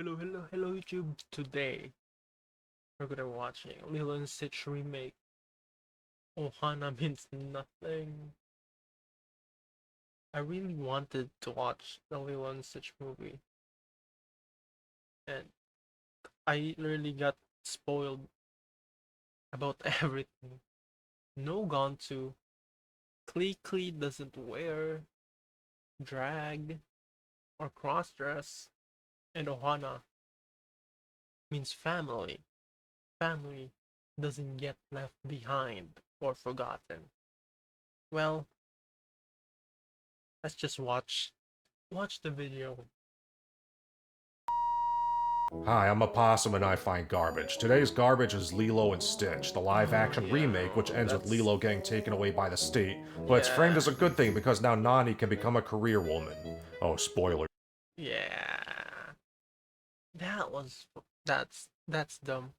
hello YouTube. Today we're gonna be watching Lilo and Stitch remake. Ohana means nothing. I really wanted to watch the Lilo and Stitch movie, and I really got spoiled about everything. No Gontu, Klee doesn't wear drag or crossdress, and Ohana means family. Family doesn't get left behind or forgotten. Well, let's just watch the video. Hi, I'm a Possum and I find garbage. Today's garbage is Lilo and Stitch, the Oh live-action yeah, remake which ends with that's Lilo getting taken away by the state, but it's framed yeah, as a good thing because now Nani can become a career woman. Oh, spoiler. yeah. That was that's dumb.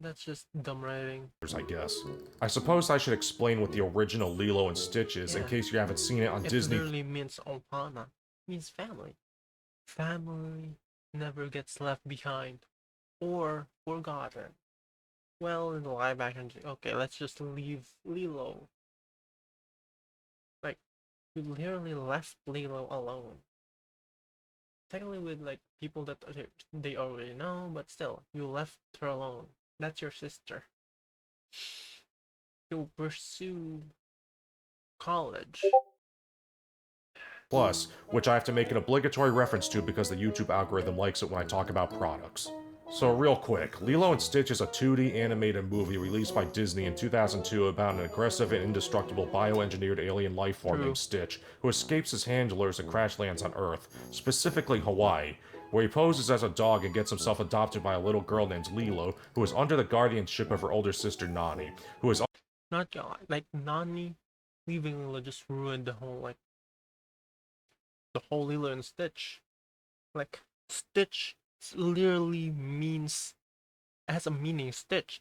That's just dumb writing. I guess. I suppose I should explain what the original Lilo and Stitch is in Yeah, case you haven't seen it on it Disney. literally means Ohana, means family. Family never gets left behind or forgotten. Well, in the live action, okay, let's just leave Lilo. Like, you literally left Lilo alone. Technically with like people that they already know, but still, you left her alone. That's your sister. You pursue college. Plus, which I have to make an obligatory reference to because the YouTube algorithm likes it when I talk about products. So real quick, Lilo and Stitch is a 2D animated movie released by Disney in 2002 about an aggressive and indestructible bioengineered alien life form named True. Stitch, who escapes his handlers and crash lands on Earth, specifically Hawaii, where he poses as a dog and gets himself adopted by a little girl named Lilo, who is under the guardianship of her older sister Nani, who is Not God. Like Nani leaving Lilo just ruined the whole Lilo and Stitch. Like Stitch literally means has a meaning. Stitch.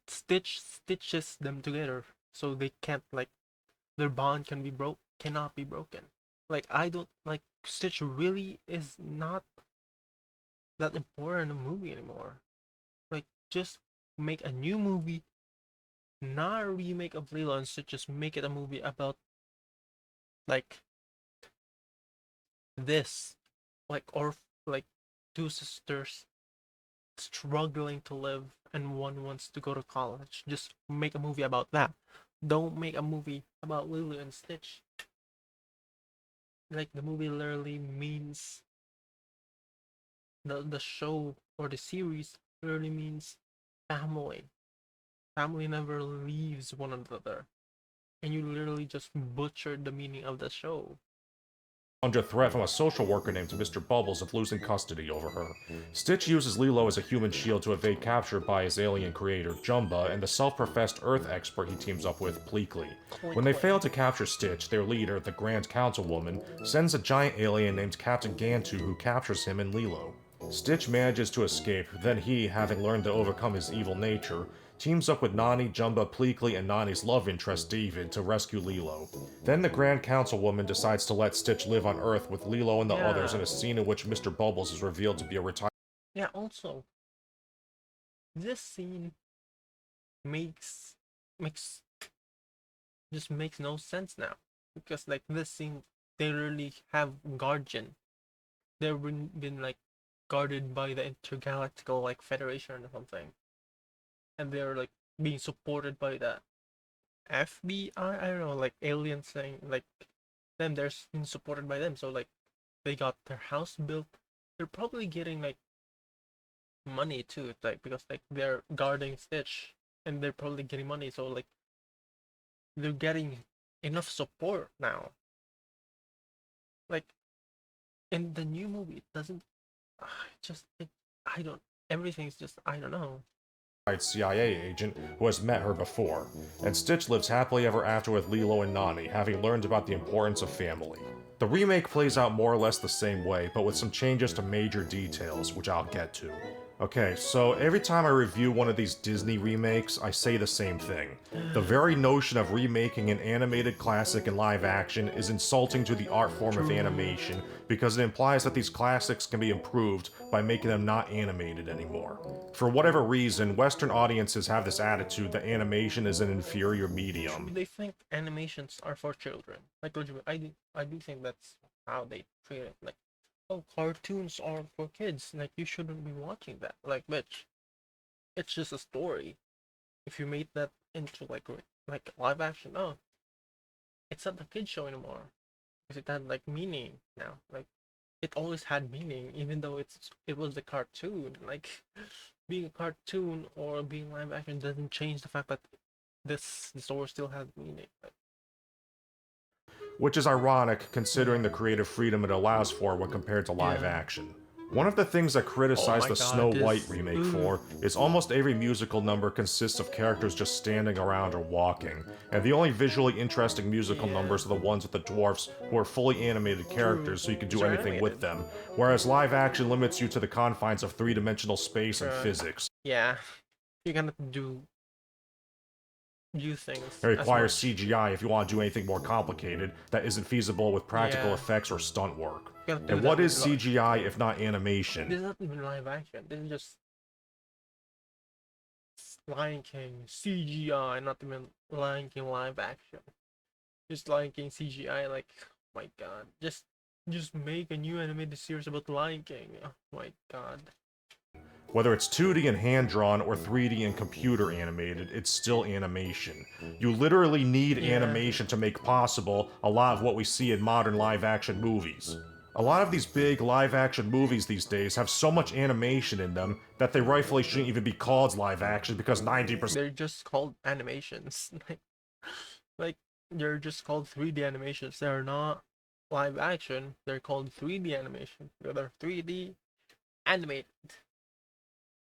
Stitches them together so they can't like their bond cannot be broken. Like I don't like Stitch really is not that important in a movie anymore. Like just make a new movie, not a remake of Lilo and Stitch, just make it a movie about like this. Like or like two sisters struggling to live and one wants to go to college. Just make a movie about that. Don't make a movie about Lilo and Stitch. Like the movie literally means the show or the series literally means family. Family never leaves one another. And you literally just butchered the meaning of the show. under threat from a social worker named Mr. Bubbles of losing custody over her. Stitch uses Lilo as a human shield to evade capture by his alien creator, Jumba, and the self-professed Earth expert he teams up with, Pleakley. When they fail to capture Stitch, their leader, the Grand Councilwoman, sends a giant alien named Captain Gantu who captures him and Lilo. Stitch manages to escape, then he, having learned to overcome his evil nature, teams up with Nani, Jumba, Pleakley, and Nani's love interest, David, to rescue Lilo. Then the Grand Councilwoman decides to let Stitch live on Earth with Lilo and the others Yeah. in a scene in which Mr. Bubbles is revealed to be a retired. Yeah, also, this scene makes just makes no sense now. Because like this scene they really have guardian. They've been like guarded by the intergalactical like federation or something. And they're like being supported by the FBI. I don't know, like aliens saying like them they're being supported by them. So like they got their house built. They're probably getting like money too, like because like they're guarding Stitch and they're probably getting money. So like they're getting enough support now. Like in the new movie, it doesn't. Just it, I don't. Everything's just I don't know. CIA agent who has met her before, and Stitch lives happily ever after with Lilo and Nani, having learned about the importance of family. The remake plays out more or less the same way, but with some changes to major details, which I'll get to. Okay, so every time I review one of these Disney remakes, I say the same thing. The very notion of remaking an animated classic in live action is insulting to the art form of True. animation because it implies that these classics can be improved by making them not animated anymore. For whatever reason, Western audiences have this attitude that animation is an inferior True. medium. They think animations are for children. Like I do think that's how they treat it. Like, oh, cartoons are for kids. Like you shouldn't be watching that. Like, bitch, it's just a story. If you made that into like live action, oh, it's not a kid show anymore. Because it had like meaning now. Like it always had meaning, even though it was a cartoon. Like being a cartoon or being live action doesn't change the fact that the story still has meaning. Like, Which is ironic considering the creative freedom it allows for when compared to live yeah. action. One of the things I Oh criticize my the Snow god, White this. remake Ooh. for is almost every musical number consists of characters just standing around or walking, and the only visually interesting musical Yeah. numbers are the ones with the dwarfs who are fully animated True. characters so you can Because do they're anything with animated. them, whereas live action limits you to the confines of three-dimensional space and True. physics. Yeah. You cannot do It things as requires much. CGI if you want to do anything more complicated that isn't feasible with practical Yeah. effects or stunt work. You cannot do And that what with is CGI if not animation? this is not even live action. This is just Lion King CGI, not even Lion King live action. Just Lion King CGI, like, oh my god. Just make a new animated series about Lion King. Oh my god. Whether it's 2D and hand-drawn or 3D and computer animated, it's still animation. You literally need Yeah. animation to make possible a lot of what we see in modern live-action movies. A lot of these big live-action movies these days have so much animation in them that they rightfully shouldn't even be called live-action because 90% They're just called animations. Like they're just called 3D animations. They're not live action. They're called 3D animation. They're 3D animated.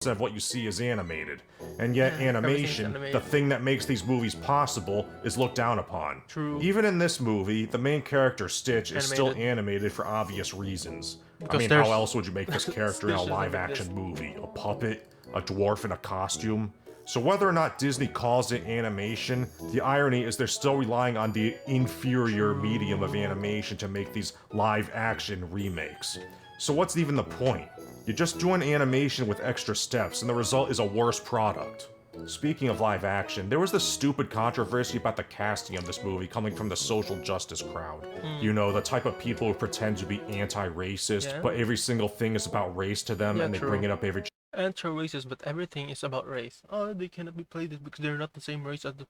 of what you see is animated. And yet Yeah, everything's animation, the animated. thing that makes these movies possible, is looked down upon. True. Even in this movie, the main character, Stitch, is still Animated. animated for obvious reasons. I Because mean, how there's else would you make this character in a Stitch doesn't live-action exist. movie? A puppet? A dwarf in a costume? So whether or not Disney calls it animation, the irony is they're still relying on the inferior medium of True. animation to make these live-action remakes. So what's even the point? You just do an animation with extra steps, and the result is a worse product. Speaking of live action, there was this stupid controversy about the casting of this movie coming from the social justice crowd. You Hmm. know, the type of people who pretend to be anti-racist, Yeah. but every single thing is about race to them, Yeah. and they bring True. it up every Anti-racist, but everything is about race. Oh, they cannot be played because they're not the same race as the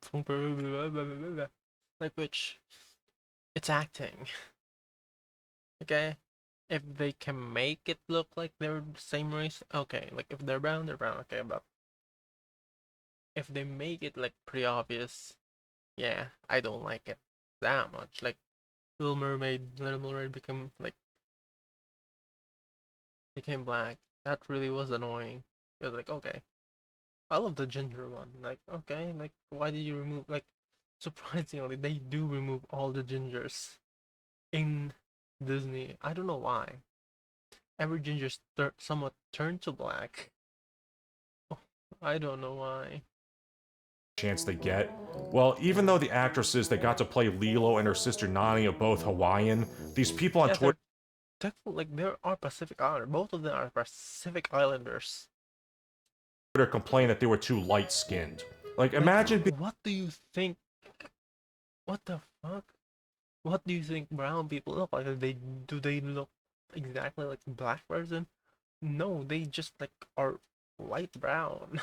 like which it's acting. Okay. If they can make it look like they're the same race, okay. Like if they're brown, they're brown. Okay, but if they make it like pretty obvious, yeah, I don't like it that much. Like Little Mermaid became black. That really was annoying. It was like, okay, I love the ginger one. Like, okay, like why did you remove like surprisingly they do remove all the gingers in Disney. I don't know why. Every ginger somewhat turned to black. I don't know why. chance they get. Well, even though the actresses that got to play Lilo and her sister Nani are both Hawaiian, these people on Yeah, Twitter they're technically like there are Pacific Islanders. Both of them are Pacific Islanders. complain that they were too light-skinned. Like, Like, imagine what do you think? What the fuck? What do you think brown people look like? Do they look exactly like a black person? No, they just like are light brown.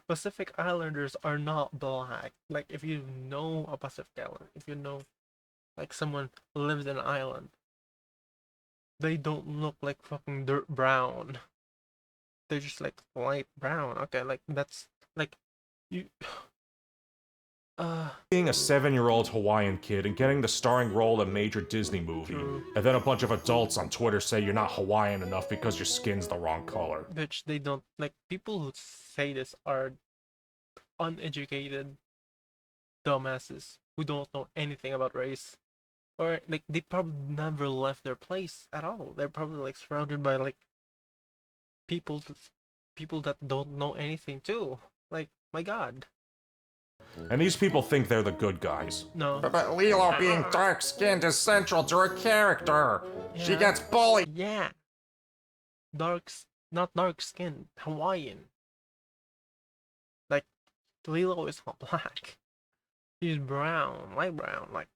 Pacific Islanders are not black. Like if you know a Pacific Islander, if you know like someone lives in an island, they don't look like fucking dirt brown. They're just like light brown. Okay, like that's like you uh being a 7-year-old Hawaiian kid and getting the starring role in a major Disney movie, true. and then a bunch of adults on Twitter say you're not Hawaiian enough because your skin's the wrong color. Bitch, they don't like people who say this are uneducated dumbasses who don't know anything about race. Or like they probably never left their place at all. They're probably like surrounded by like people people that don't know anything too. Like, my God. And these people think they're the good guys. No. But Lilo being dark-skinned is central to her character. She Yeah. gets bullied. Yeah. Not dark skin, Hawaiian. Like, Lilo is not black. She's brown, light brown, like.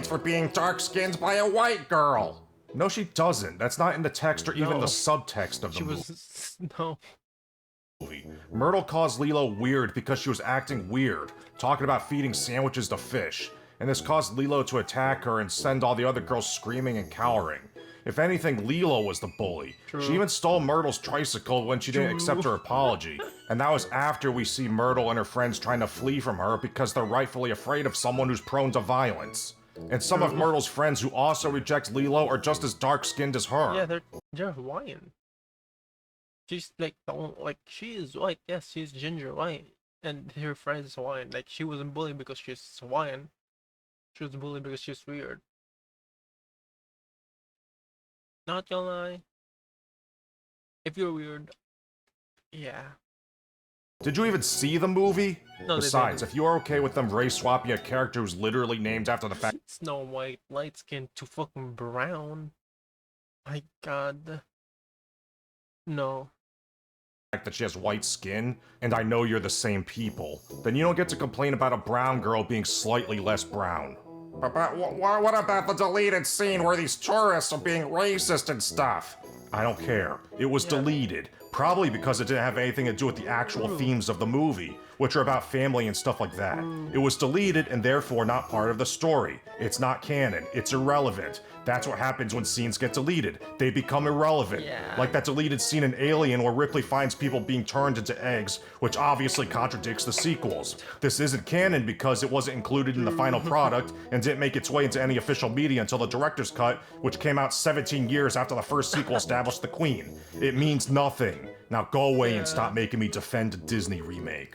For being dark-skinned by a white girl. No, she doesn't. That's not in the text or even No. the subtext of the She movie. was. No. Myrtle calls Lilo weird because she was acting weird, talking about feeding sandwiches to fish, and this caused Lilo to attack her and send all the other girls screaming and cowering. If anything, Lilo was the bully. True. She even stole Myrtle's tricycle when she didn't accept her apology, and that was after we see Myrtle and her friends trying to flee from her because they're rightfully afraid of someone who's prone to violence. And some of Myrtle's friends who also reject Lilo are just as dark-skinned as her. Yeah, they're Hawaiian. She's like she is white. Yes, she's ginger white, and her friend is Hawaiian. Like, she wasn't bullied because she's Hawaiian. She was bullied because she's weird. Not gonna lie. If you're weird, yeah. Did you even see the movie? No, they Besides, didn't. if you are okay with them race swapping a character who's literally named after the fact Snow White, light skin to fucking brown. My God. No. that she has white skin, and I know you're the same people, then you don't get to complain about a brown girl being slightly less brown. But what about the deleted scene where these tourists are being racist and stuff? I don't care. It was deleted. Probably because it didn't have anything to do with the actual themes of the movie, which are about family and stuff like that. It was deleted and therefore not part of the story. It's not canon. It's irrelevant. That's what happens when scenes get deleted. They become irrelevant. Yeah. Like that deleted scene in Alien where Ripley finds people being turned into eggs, which obviously contradicts the sequels. This isn't canon because it wasn't included in the final product and didn't make its way into any official media until the director's cut, which came out 17 years after the first sequel established the Queen. It means nothing. Now go away and stop making me defend a Disney remake.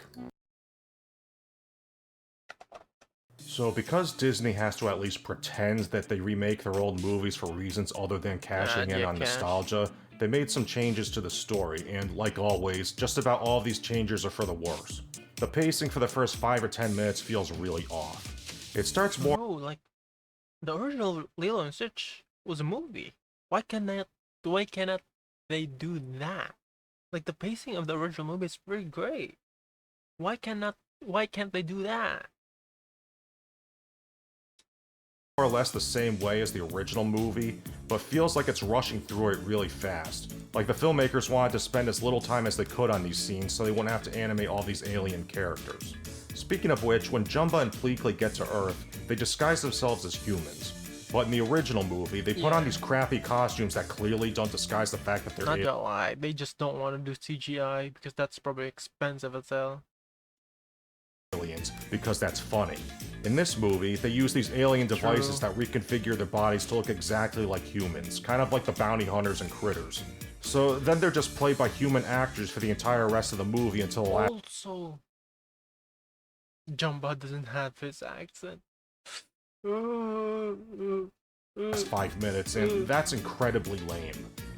So because Disney has to at least pretend that they remake their old movies for reasons other than cashing in on nostalgia, they made some changes to the story, and like always, just about all of these changes are for the worse. The pacing for the first 5 or 10 minutes feels really off. It starts more- Bro, like, the original Lilo and Stitch was a movie. Why cannot they do that? Like, the pacing of the original movie is pretty great. Why can't they do that? more or less the same way as the original movie, but feels like it's rushing through it really fast. Like the filmmakers wanted to spend as little time as they could on these scenes so they wouldn't have to animate all these alien characters. Speaking of which, when Jumba and Pleakley get to Earth, they disguise themselves as humans. But in the original movie, they put on these crappy costumes that clearly don't disguise the fact that they're Not gonna lie, they just don't want to do CGI because that's probably expensive as hell. aliens, because that's funny. In this movie, they use these alien devices that reconfigure their bodies to look exactly like humans, kind of like the bounty hunters and critters. So then they're just played by human actors for the entire rest of the movie until the last Also, Jumba doesn't have his accent. 5 minutes, and that's incredibly lame.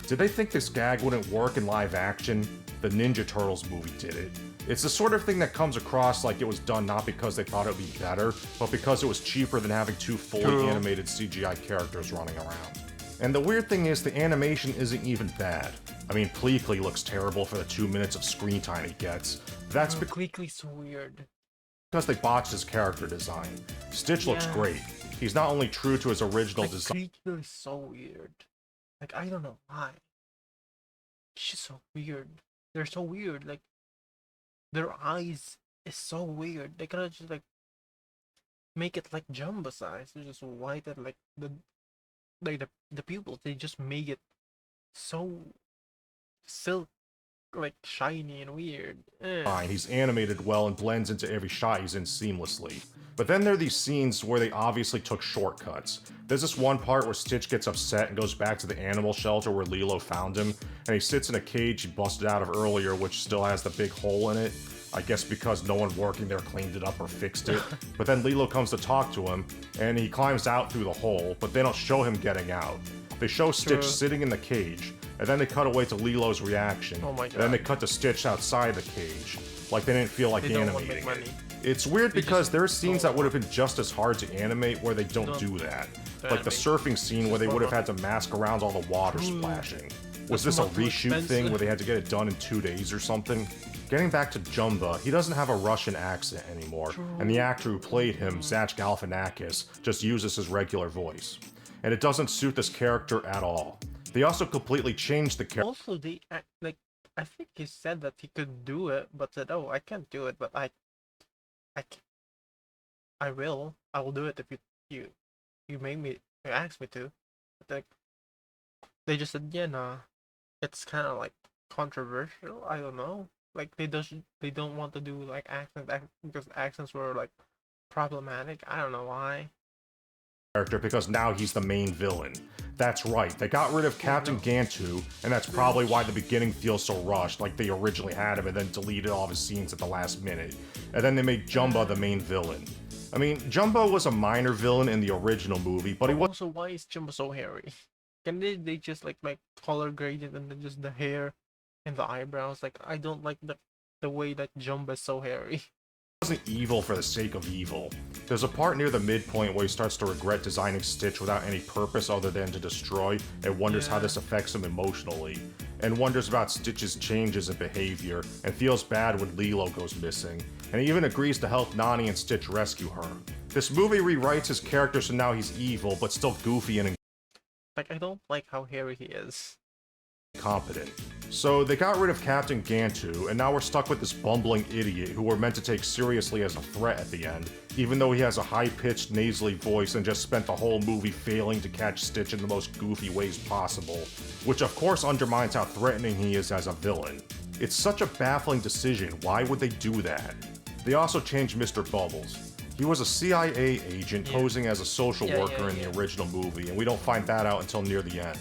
Did they think this gag wouldn't work in live action? The Ninja Turtles movie did it. It's the sort of thing that comes across like it was done not because they thought it would be better, but because it was cheaper than having two fully animated CGI characters running around. And the weird thing is, the animation isn't even bad. I mean, Pleakley looks terrible for the 2 minutes of screen time he gets. That's Pleakley's weird. because they botched his character design. Stitch looks great. He's not only true to his original design. Pleakley's so weird. Like, I don't know why. It's just so weird. They're so weird. Like, their eyes is so weird. They could just like make it like Jumbo size. They're just white and like the pupils. They just make it so silk, like shiny and weird. Fine, he's animated well and blends into every shot he's in seamlessly. But then there are these scenes where they obviously took shortcuts. There's this one part where Stitch gets upset and goes back to the animal shelter where Lilo found him, and he sits in a cage he busted out of earlier, which still has the big hole in it. I guess because no one working there cleaned it up or fixed it. But then Lilo comes to talk to him, and he climbs out through the hole, but they don't show him getting out. They show Stitch True. sitting in the cage, and then they cut away to Lilo's reaction. Oh my And then they God. cut to Stitch outside the cage, like they didn't feel like They don't want to animating make it. money. It's weird They because just there are scenes don't that would have been just as hard to animate where they don't Don't do that. to Like the animate. surfing scene where they Just would have want had to mask around all the water True. splashing. Was That's this a much more reshoot thing expensive. where they had to get it done in 2 days or something? Getting back to Jumba, he doesn't have a Russian accent anymore, and the actor who played him, Zach Galifianakis, just uses his regular voice. And it doesn't suit this character at all. They also completely changed the character. Also, like I think he said that he could do it, but said, "Oh, I can't do it, but I, c- I will. I will do it if you make me, you ask me to." But like they just said, "Yeah, nah." It's kind of like controversial. I don't know. Like they don't want to do like because accents were like problematic. I don't know why. Because now he's the main villain. That's right, they got rid of Captain Gantu, and that's probably why the beginning feels so rushed, like they originally had him and then deleted all of his scenes at the last minute. And then they made Jumba the main villain. I mean, Jumbo was a minor villain in the original movie, but he was Also, why is Jumbo so hairy? Can they just like color grade it and then just the hair and the eyebrows? Like I don't like the way that Jumbo is so hairy. wasn't evil for the sake of evil. There's a part near the midpoint where he starts to regret designing Stitch without any purpose other than to destroy, and wonders how Yeah. this affects him emotionally, and wonders about Stitch's changes in behavior, and feels bad when Lilo goes missing, and he even agrees to help Nani and Stitch rescue her. This movie rewrites his character so now he's evil, but still goofy and Like I don't like how hairy he is. incompetent. So they got rid of Captain Gantu, and now we're stuck with this bumbling idiot who we're meant to take seriously as a threat at the end, even though he has a high-pitched, nasally voice and just spent the whole movie failing to catch Stitch in the most goofy ways possible, which of course undermines how threatening he is as a villain. It's such a baffling decision, why would they do that? They also changed Mr. Bubbles. He was a CIA agent posing as a social worker in the original movie, and we don't find that out until near the end.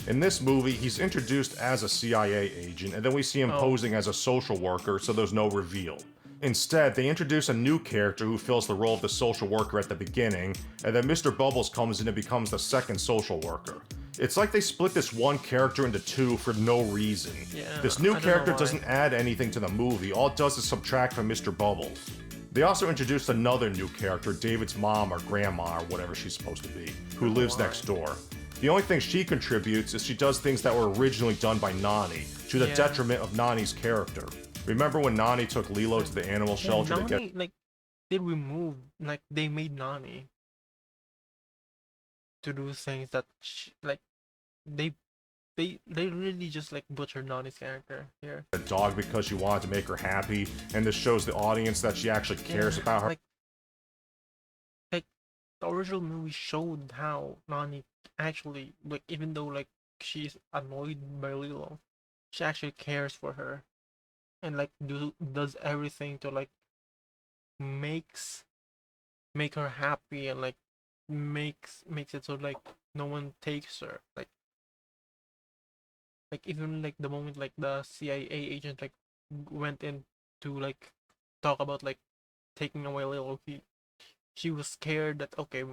In this movie, he's introduced as a CIA agent, and then we see him posing as a social worker, so there's no reveal. Instead, they introduce a new character who fills the role of the social worker at the beginning, and then Mr. Bubbles comes in and becomes the second social worker. It's like they split this one character into two for no reason. Yeah, This new I don't know character why. doesn't add anything to the movie, all it does is subtract from Mr. Bubbles. They also introduced another new character, David's mom or grandma or whatever she's supposed to be, who lives next door. The only thing she contributes is she does things that were originally done by Nani, to the detriment of Nani's character. Remember when Nani took Lilo to the animal shelter to get Nani, like they removed, like they made Nani to do things that like they they really just like butchered Nani's character here. a dog because she wanted to make her happy, and this shows the audience that she actually cares about her. Like the original movie showed how Nani actually like even though like she's annoyed by Lilo, she actually cares for her and like does everything to like makes make her happy and like makes it so like no one takes her like even like the moment like the CIA agent like went in to like talk about like taking away Lilo, she was scared that okay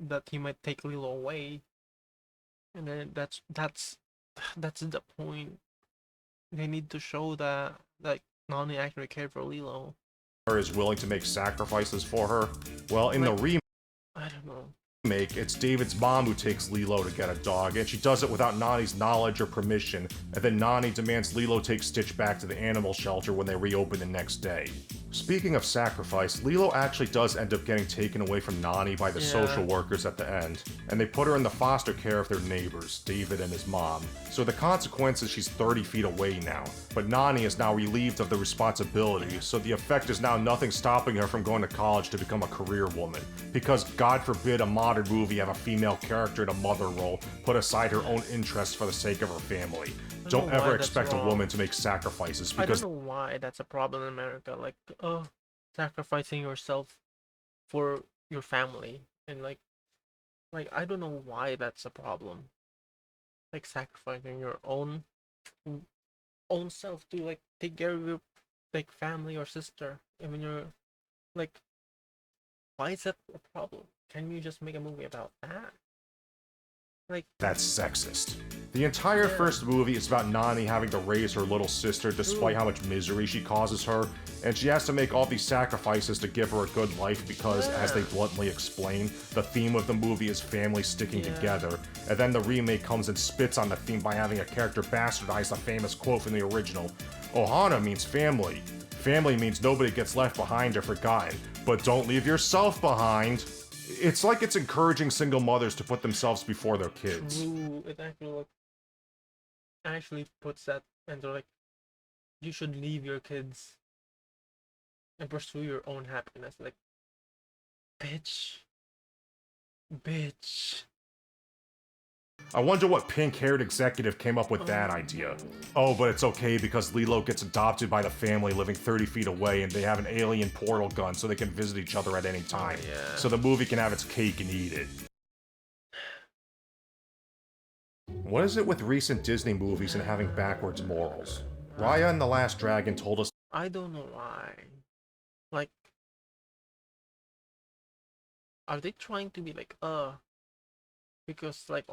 that he might take Lilo away, and then that's the point. They need to show that like Nani actually cared for Lilo. Is willing to make sacrifices for her. Well, in the remake, I don't know. it's David's mom who takes Lilo to get a dog, and she does it without Nani's knowledge or permission, and then Nani demands Lilo take Stitch back to the animal shelter when they reopen the next day. Speaking of sacrifice, Lilo actually does end up getting taken away from Nani by the social workers at the end, and they put her in the foster care of their neighbors, David and his mom. So the consequence is she's 30 feet away now, but Nani is now relieved of the responsibility, so the effect is now nothing stopping her from going to college to become a career woman. Because God forbid a modern movie have a female character in a mother role put aside her own interests for the sake of her family. Don't ever expect a woman to make sacrifices because I don't know why that's a problem in America. Like, sacrificing yourself for your family and like I don't know why that's a problem. Like sacrificing your own self to like take care of your like family or sister. I mean, you're like, why is that a problem? Can you just make a movie about that? Like, That's sexist. The entire first movie is about Nani having to raise her little sister despite how much misery she causes her, and she has to make all these sacrifices to give her a good life because, as they bluntly explain, the theme of the movie is family sticking together, and then the remake comes and spits on the theme by having a character bastardize the famous quote from the original. Ohana means family. Family means nobody gets left behind or forgotten, but don't leave yourself behind. It's like it's encouraging single mothers to put themselves before their kids. true. It actually puts that into like, you should leave your kids and pursue your own happiness. Like, bitch, bitch. I wonder what pink-haired executive came up with that idea. Oh, but it's okay because Lilo gets adopted by the family living 30 feet away and they have an alien portal gun so they can visit each other at any time. Yeah. So the movie can have its cake and eat it. What is it with recent Disney movies and having backwards morals? Raya and the Last Dragon told us I don't know why. Like, are they trying to be like, because like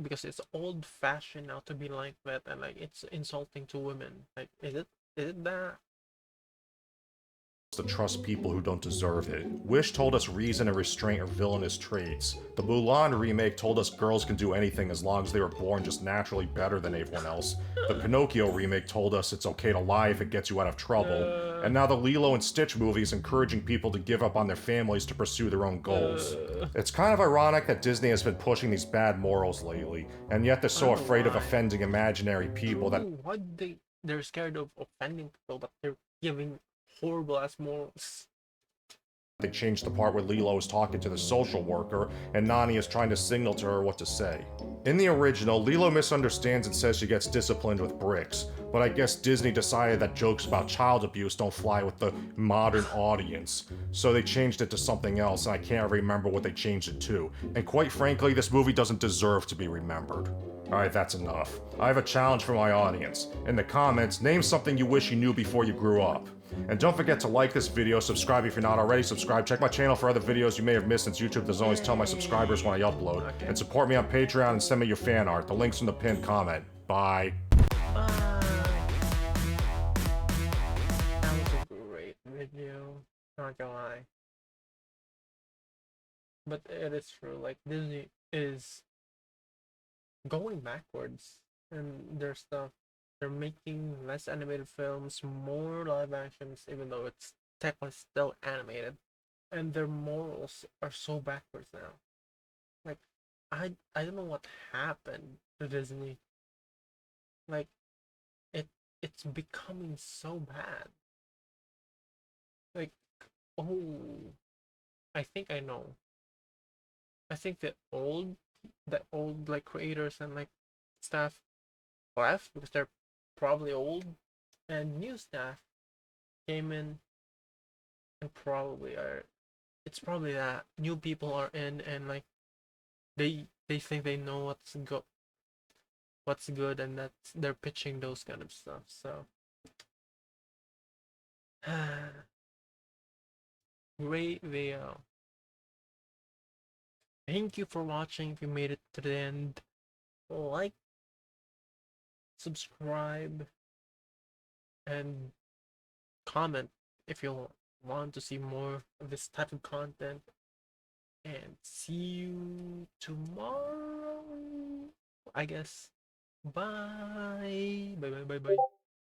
because it's old fashioned now to be like that, and like it's insulting to women. Like, is it that? to trust people who don't deserve it. Wish told us reason and restraint are villainous traits. The Mulan remake told us girls can do anything as long as they were born just naturally better than everyone else. The Pinocchio remake told us it's okay to lie if it gets you out of trouble. And now the Lilo and Stitch movie is encouraging people to give up on their families to pursue their own goals. It's kind of ironic that Disney has been pushing these bad morals lately, and yet they're so afraid of offending imaginary people that Why they're scared of offending people, but they're giving horrible ass morals. they changed the part where Lilo is talking to the social worker, and Nani is trying to signal to her what to say. In the original, Lilo misunderstands and says she gets disciplined with bricks, but I guess Disney decided that jokes about child abuse don't fly with the modern audience, so they changed it to something else, and I can't remember what they changed it to. And quite frankly, this movie doesn't deserve to be remembered. Alright, that's enough. I have a challenge for my audience. In the comments, name something you wish you knew before you grew up. And don't forget to like this video, subscribe if you're not already subscribed, check my channel for other videos you may have missed since YouTube doesn't always tell my subscribers when I upload, and support me on Patreon and send me your fan art. The link's in the pinned comment. Bye. That was a great video. Not gonna lie. But it is true, like Disney is going backwards and their stuff. They're making less animated films, more live actions, even though it's technically still animated. And their morals are so backwards now. Like, I don't know what happened to Disney. Like, it's becoming so bad. Like, oh, I think I know. I think the old like creators and like staff left because they're probably old, and new staff came in and probably are. It's probably that new people are in and like they think they know what's good, and that's they're pitching those kind of stuff. So great video. Thank you for watching. If you made it to the end, like, subscribe, and comment if you want to see more of this type of content. And see you tomorrow, I guess. Bye. Bye, bye, bye, bye.